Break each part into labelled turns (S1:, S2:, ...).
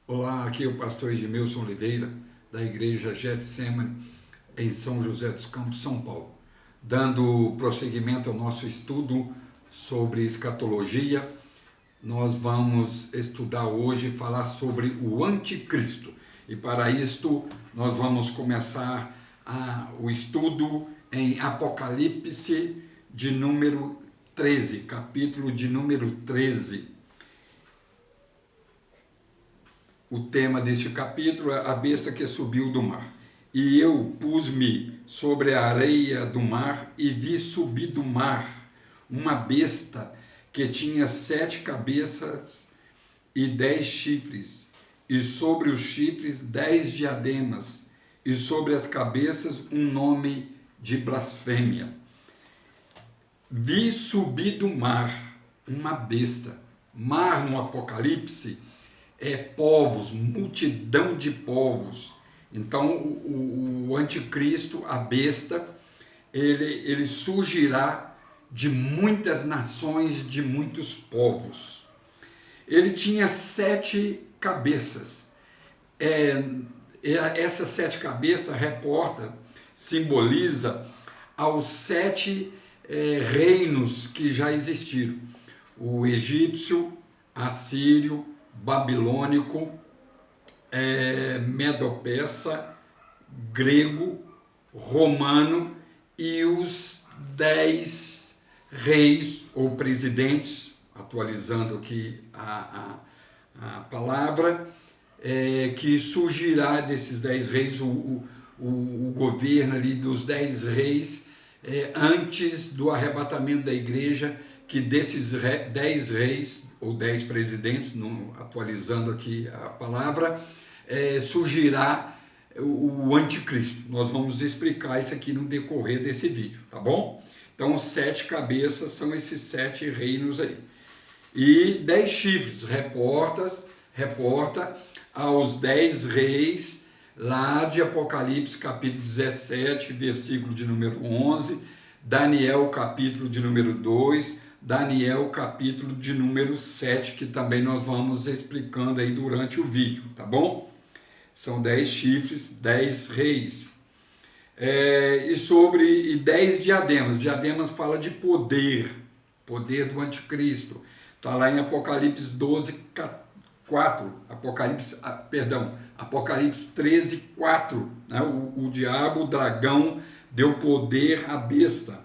S1: Olá, aqui é o pastor Edmilson Oliveira, da Igreja Getsemane, em São José dos Campos, São Paulo, dando prosseguimento ao nosso estudo sobre escatologia. Nós vamos estudar hoje e falar sobre o anticristo. E para isto, nós vamos começar o estudo em Apocalipse de número 13, capítulo de número 13. O tema deste capítulo é a besta que subiu do mar. E eu pus-me sobre a areia do mar e vi subir do mar uma besta que tinha 7 cabeças e 10 chifres, e sobre os chifres 10 diademas, e sobre as cabeças um nome de blasfêmia. Vi subir do mar uma besta. Mar no Apocalipse é povos, multidão de povos. Então o anticristo, a besta, ele surgirá de muitas nações, de muitos povos. Ele tinha 7 cabeças. Essas 7 cabeças simboliza aos 7 reinos que já existiram. O egípcio, assírio, babilônico, medo-persa, grego, romano e os 10 reis ou presidentes, atualizando aqui a palavra, que surgirá desses 10 reis, o governo ali dos 10 reis, antes do arrebatamento da igreja, que desses 10 reis, ou 10 presidentes, atualizando aqui a palavra, surgirá o anticristo. Nós vamos explicar isso aqui no decorrer desse vídeo, tá bom? Então, os 7 cabeças são esses 7 reinos aí. E 10 chifres, reporta aos 10 reis, lá de Apocalipse, capítulo 17, versículo de número 11, Daniel, capítulo de número 2, Daniel, capítulo de número 7, que também nós vamos explicando aí durante o vídeo, tá bom? São 10 chifres, 10 reis. E 10 diademas. Diademas fala de poder do anticristo. Está lá em Apocalipse 12, 4. Apocalipse 13, 4. Né? O diabo, o dragão, deu poder à besta.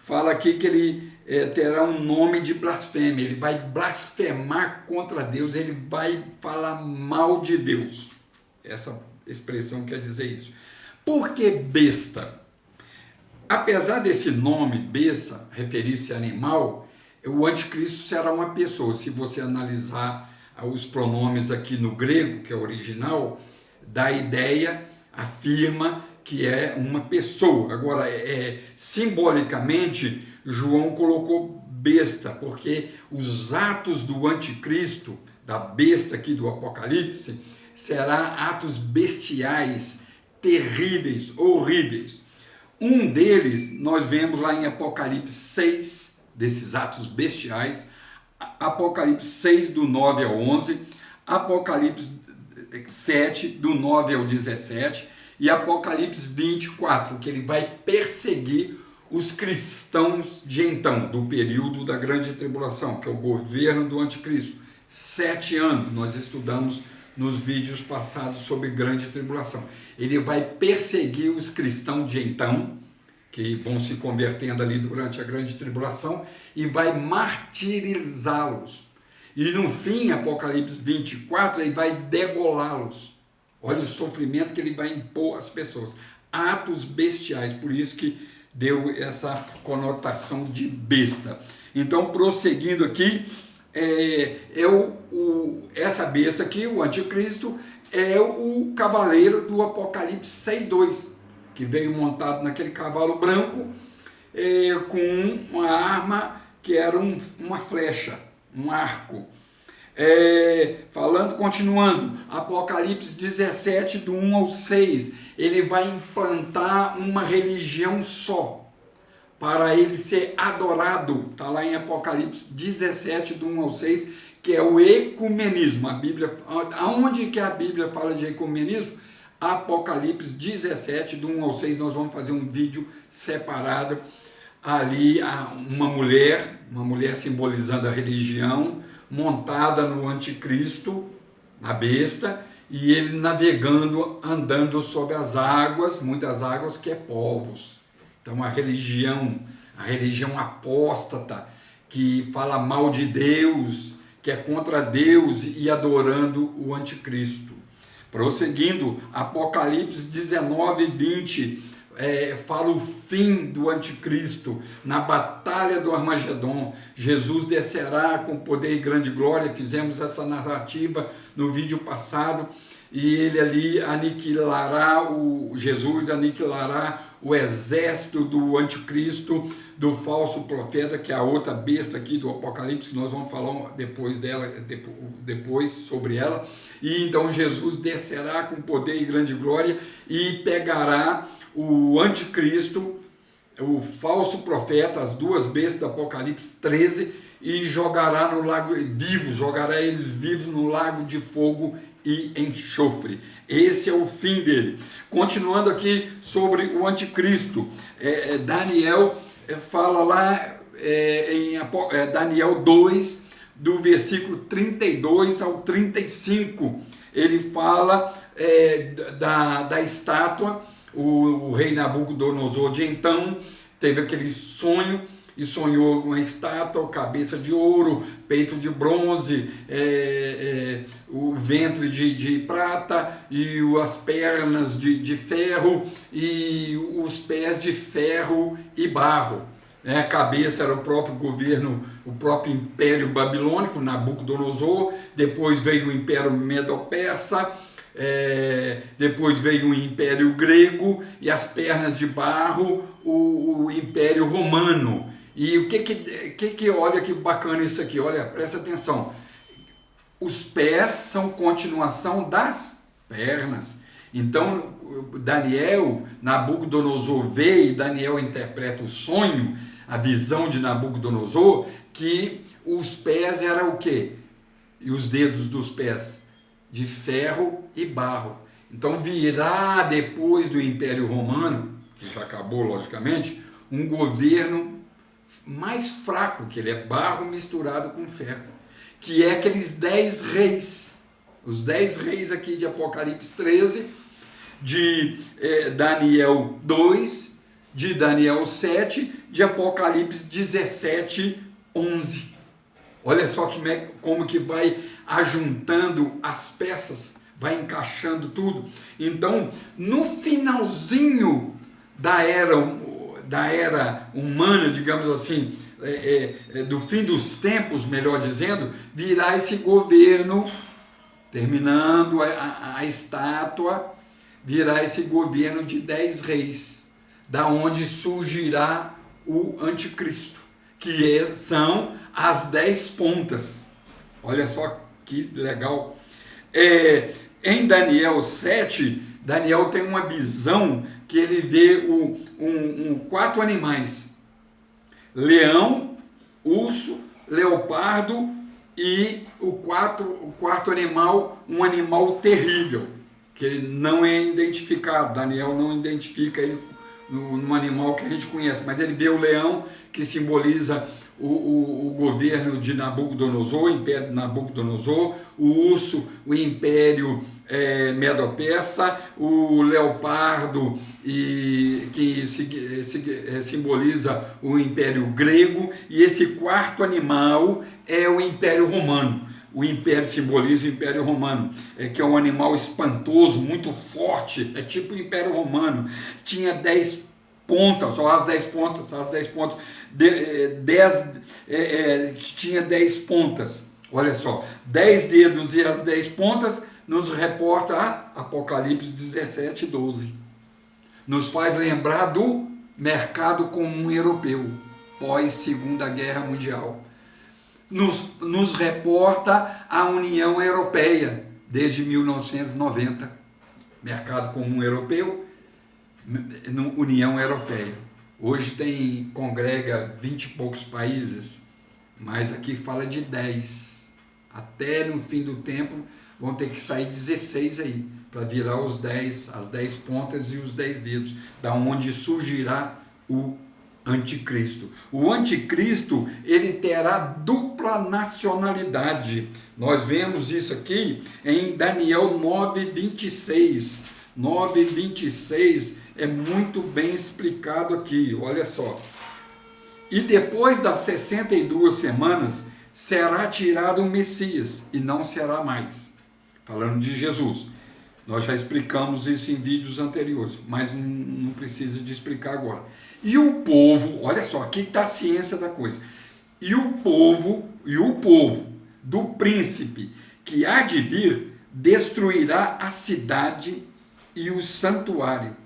S1: Fala aqui que ele terá um nome de blasfêmia, ele vai blasfemar contra Deus, ele vai falar mal de Deus. Essa expressão quer dizer isso. Por que besta? Apesar desse nome, besta, referir-se a animal, o anticristo será uma pessoa. Se você analisar os pronomes aqui no grego, que é original, dá a ideia, afirma que é uma pessoa. Agora, simbolicamente, João colocou besta, porque os atos do anticristo, da besta aqui do Apocalipse, será atos bestiais, terríveis, horríveis. Um deles, nós vemos lá em Apocalipse 6, desses atos bestiais, Apocalipse 6, do 9 ao 11, Apocalipse 7, do 9 ao 17, e Apocalipse 24, que ele vai perseguir os cristãos de então, do período da grande tribulação, que é o governo do anticristo. 7 anos, nós estudamos nos vídeos passados sobre grande tribulação. Ele vai perseguir os cristãos de então, que vão se convertendo ali durante a grande tribulação, e vai martirizá-los. E no fim, Apocalipse 24, ele vai degolá-los. Olha o sofrimento que ele vai impor às pessoas. Atos bestiais, por isso que deu essa conotação de besta. Então, prosseguindo aqui, essa besta aqui, o anticristo, é o cavaleiro do Apocalipse 6:2, que veio montado naquele cavalo branco, com uma arma que era uma flecha, um arco. Continuando, Apocalipse 17, do 1 ao 6, ele vai implantar uma religião só, para ele ser adorado. Está lá em Apocalipse 17, do 1 ao 6, que é o ecumenismo. A Bíblia, aonde que a Bíblia fala de ecumenismo? Apocalipse 17, do 1 ao 6, nós vamos fazer um vídeo separado. Ali, uma mulher simbolizando a religião, montada no anticristo, na besta, e ele navegando, andando sobre as águas, muitas águas, que é povos. Então a religião apóstata, que fala mal de Deus, que é contra Deus e adorando o anticristo. Prosseguindo, Apocalipse 19, 20, fala o fim do anticristo. Na batalha do Armagedon, Jesus descerá com poder e grande glória. Fizemos essa narrativa no vídeo passado, e ele ali Jesus aniquilará o exército do anticristo, do falso profeta, que é a outra besta aqui do Apocalipse, que nós vamos falar depois sobre ela. E então Jesus descerá com poder e grande glória e pegará o anticristo, o falso profeta, as duas bestas do Apocalipse 13, e jogará eles vivos no lago de fogo e enxofre. Esse é o fim dele. Continuando aqui sobre o anticristo, Daniel fala lá em Daniel 2, do versículo 32 ao 35, ele fala da estátua. O rei Nabucodonosor de então teve aquele sonho, e sonhou uma estátua, cabeça de ouro, peito de bronze, o ventre de prata, e as pernas de ferro, e os pés de ferro e barro. A cabeça era o próprio governo, o próprio império babilônico, Nabucodonosor. Depois veio o império medo-persa, depois veio o império grego, e as pernas de barro, o império romano. E olha que bacana isso aqui, olha, presta atenção. Os pés são continuação das pernas. Então, Nabucodonosor vê, e Daniel interpreta o sonho, a visão de Nabucodonosor, que os pés eram o quê? E os dedos dos pés? De ferro e barro. Então virá, depois do Império Romano, que já acabou logicamente, um governo mais fraco, que ele é barro misturado com ferro, que é aqueles 10 reis, os 10 reis aqui de Apocalipse 13, de Daniel 2, de Daniel 7, de Apocalipse 17, 11. Olha só como que vai ajuntando as peças, vai encaixando tudo. Então, no finalzinho da era humana, digamos assim, do fim dos tempos, melhor dizendo, virá esse governo, terminando a estátua, virá esse governo de 10 reis, da onde surgirá o anticristo, que são as 10 pontas. Olha só que legal. Em Daniel 7, Daniel tem uma visão que ele vê 4 animais: leão, urso, leopardo, e o quarto animal, um animal terrível, que não é identificado. Daniel não identifica ele no animal que a gente conhece, mas ele vê o leão, que simboliza o governo de Nabucodonosor, o império de Nabucodonosor, o urso, o império medo-persa, o leopardo, que simboliza o império grego, e esse quarto animal é o império romano. O império simboliza o império romano, que é um animal espantoso, muito forte, é tipo o império romano. Tinha 10 pontas, só as 10 pontas, tinha 10 pontas. Olha só, 10 dedos e as 10 pontas nos reporta a Apocalipse 17, 12. Nos faz lembrar do mercado comum europeu, pós Segunda Guerra Mundial. Nos reporta a União Europeia, desde 1990. Mercado comum europeu, União Europeia. Hoje congrega 20 e poucos países, mas aqui fala de 10. Até no fim do tempo vão ter que sair 16 aí, para virar os 10, as 10 pontas e os 10 dedos, da onde surgirá o anticristo. O anticristo, ele terá dupla nacionalidade. Nós vemos isso aqui em Daniel 9:26. 9:26 é muito bem explicado aqui, olha só. E depois das 62 semanas, será tirado o Messias, e não será mais. Falando de Jesus. Nós já explicamos isso em vídeos anteriores, mas não precisa de explicar agora. E o povo, olha só, aqui está a ciência da coisa. E o povo do príncipe que há de vir destruirá a cidade e o santuário.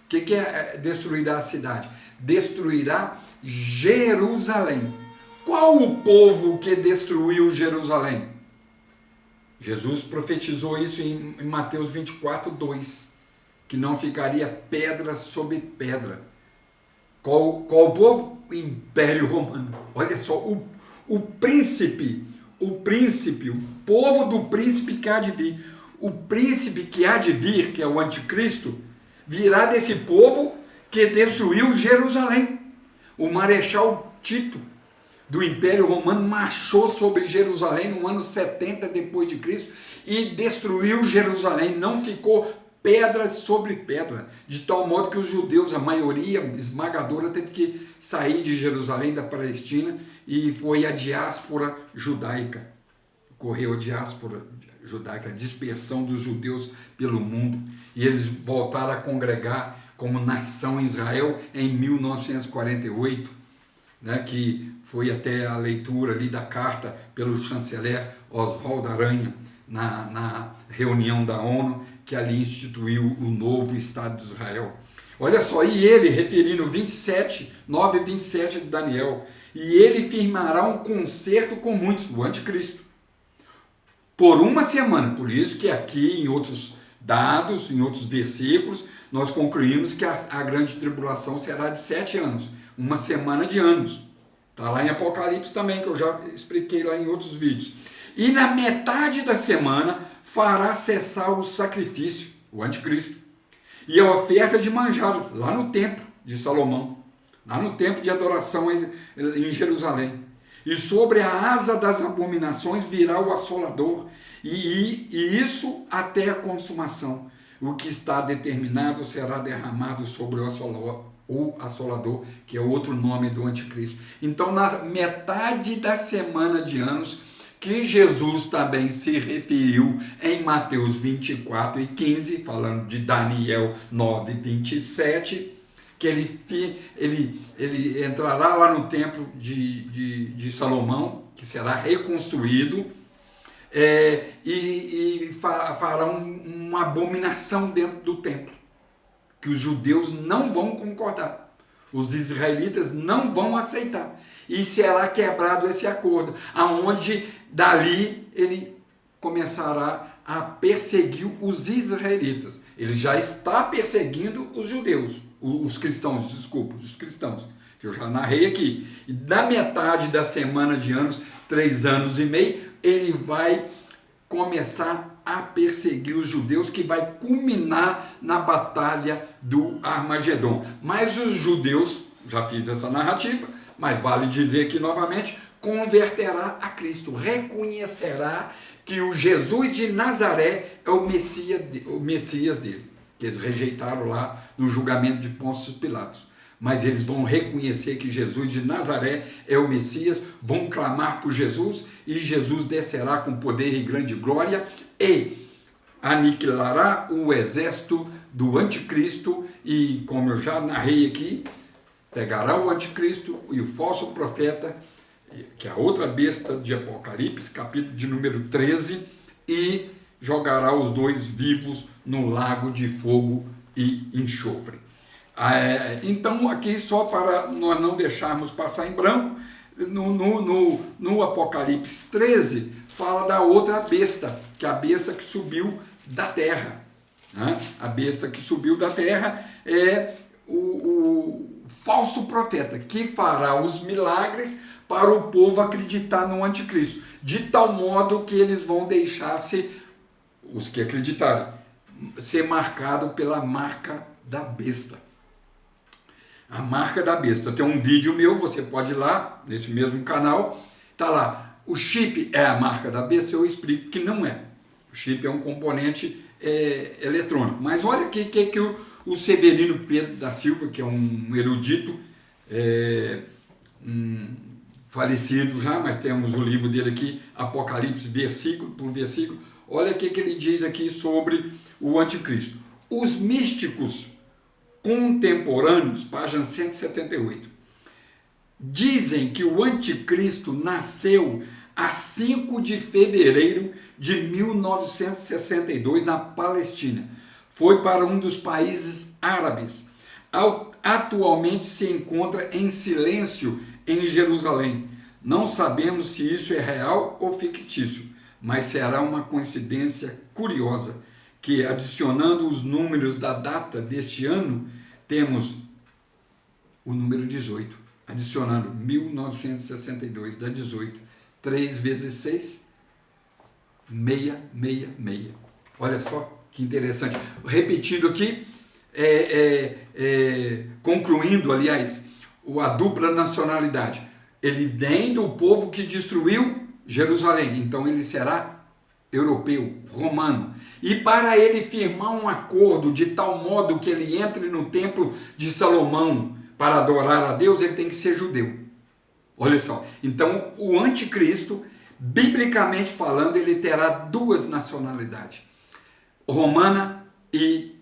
S1: O que é destruirá a cidade? Destruirá Jerusalém. Qual o povo que destruiu Jerusalém? Jesus profetizou isso em Mateus 24:2, que não ficaria pedra sobre pedra. Qual o povo? O Império Romano. Olha só, o príncipe, o povo do príncipe que há de vir. O príncipe que há de vir, que é o anticristo, virá desse povo que destruiu Jerusalém. O marechal Tito, do Império Romano, marchou sobre Jerusalém no ano 70 depois de Cristo e destruiu Jerusalém. Não ficou pedra sobre pedra, de tal modo que os judeus, a maioria esmagadora, teve que sair de Jerusalém, da Palestina, e foi a diáspora judaica. Ocorreu a diáspora judaica, a dispersão dos judeus pelo mundo, e eles voltaram a congregar como nação Israel em 1948, né, que foi até a leitura ali da carta pelo chanceler Oswald Aranha, na reunião da ONU, que ali instituiu o novo Estado de Israel. Olha só, e ele, referindo 9:27 de Daniel, e ele firmará um concerto com muitos, o anticristo, por uma semana. Por isso que aqui, em outros dados, em outros versículos, nós concluímos que a grande tribulação será de 7 anos, uma semana de anos. Está lá em Apocalipse também, que eu já expliquei lá em outros vídeos. E na metade da semana fará cessar o sacrifício, o anticristo, e a oferta de manjares, lá no templo de Salomão, lá no templo de adoração em Jerusalém. E sobre a asa das abominações virá o assolador, e isso até a consumação. O que está determinado será derramado sobre o assolador, que é outro nome do anticristo. Então, na metade da semana de anos, que Jesus também se referiu em Mateus 24:15, falando de Daniel 9:27, que ele entrará lá no templo de Salomão, que será reconstruído, e fará uma abominação dentro do templo, que os judeus não vão concordar, os israelitas não vão aceitar, e será quebrado esse acordo, aonde dali ele começará a perseguir os israelitas. Ele já está perseguindo os judeus, os cristãos, que eu já narrei aqui. E da metade da semana de anos, 3 anos e meio, ele vai começar a perseguir os judeus, que vai culminar na batalha do Armagedon. Mas os judeus, já fiz essa narrativa, mas vale dizer aqui novamente, converterá a Cristo, reconhecerá que o Jesus de Nazaré é o Messias dele, que eles rejeitaram lá no julgamento de Pôncio Pilatos. Mas eles vão reconhecer que Jesus de Nazaré é o Messias, vão clamar por Jesus, e Jesus descerá com poder e grande glória e aniquilará o exército do anticristo, e, como eu já narrei aqui, pegará o anticristo e o falso profeta, que é a outra besta de Apocalipse, capítulo de número 13, e jogará os dois vivos no lago de fogo e enxofre. Então, aqui, só para nós não deixarmos passar em branco, no Apocalipse 13, fala da outra besta, que é a besta que subiu da terra. Né? A besta que subiu da terra é o falso profeta, que fará os milagres para o povo acreditar no anticristo, de tal modo que eles vão deixar-se, os que acreditarem, ser marcado pela marca da besta. A marca da besta. Tem um vídeo meu, você pode ir lá, nesse mesmo canal, está lá, o chip é a marca da besta, eu explico que não é. O chip é um componente eletrônico. Mas olha o que o Severino Pedro da Silva, que é um erudito, falecido já, mas temos o livro dele aqui, Apocalipse, versículo por versículo, olha o que ele diz aqui sobre o anticristo. Os místicos contemporâneos, página 178, dizem que o anticristo nasceu a 5 de fevereiro de 1962 na Palestina. Foi para um dos países árabes. Atualmente se encontra em silêncio em Jerusalém. Não sabemos se isso é real ou fictício, mas será uma coincidência curiosa que, adicionando os números da data deste ano, temos o número 18, adicionando 1962, dá 18, 3 vezes 6, 666. Olha só que interessante. Repetindo aqui, concluindo, aliás, a dupla nacionalidade. Ele vem do povo que destruiu Jerusalém, então ele será europeu, romano. E para ele firmar um acordo de tal modo que ele entre no templo de Salomão para adorar a Deus, ele tem que ser judeu. Olha só, então o anticristo, biblicamente falando, ele terá 2 nacionalidades, romana e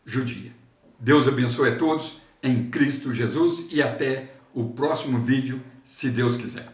S1: judia. Deus abençoe a todos em Cristo Jesus e até o próximo vídeo, se Deus quiser.